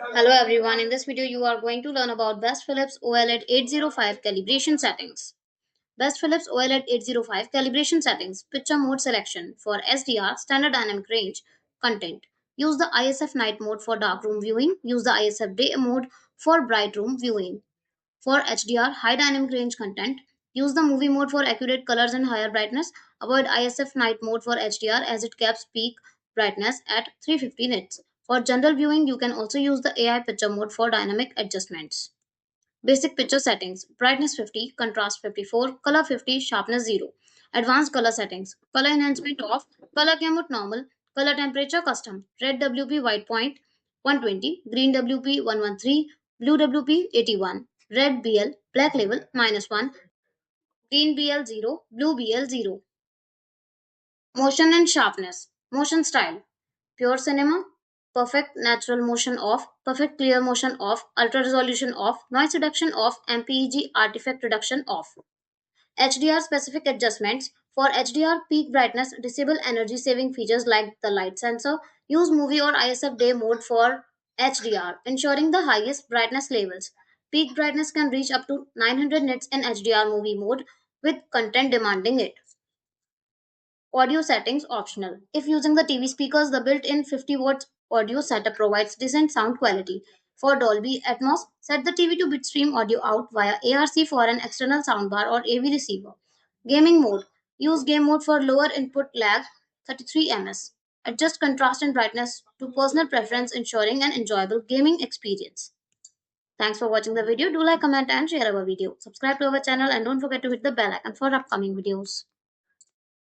Hello everyone, in this video you are going to learn about Best Philips OLED 805 calibration settings. Best Philips OLED 805 calibration settings. Picture mode selection for SDR standard dynamic range content. Use the ISF night mode for darkroom viewing. Use the ISF day mode for bright room viewing. For HDR high dynamic range content, use the movie mode for accurate colors and higher brightness. Avoid ISF night mode for HDR as it caps peak brightness at 350 nits. For general viewing, you can also use the AI picture mode for dynamic adjustments. Basic picture settings: brightness 50, contrast 54, color 50, sharpness 0. Advanced color settings: color enhancement off, color gamut normal, color temperature custom, red WP white point 120, green WP 113, blue WP 81, red BL black label -1, green BL 0, blue BL 0. Motion and sharpness. Motion style: pure cinema, perfect natural motion off, perfect clear motion off, ultra resolution off, noise reduction off, MPEG artifact reduction off. HDR specific adjustments: for HDR peak brightness, disable energy saving features like the light sensor. Use movie or ISF day mode for HDR, ensuring the highest brightness levels. Peak brightness can reach up to 900 nits in HDR movie mode with content demanding it. Audio settings optional. If using the TV speakers, the built-in 50 watts audio setup provides decent sound quality. For Dolby Atmos, set the TV to bitstream audio out via ARC for an external soundbar or AV receiver. Gaming mode. Use game mode for lower input lag 33 ms. Adjust contrast and brightness to personal preference, ensuring an enjoyable gaming experience. Thanks for watching the video. Do like, comment and share our video. Subscribe to our channel and don't forget to hit the bell icon for upcoming videos.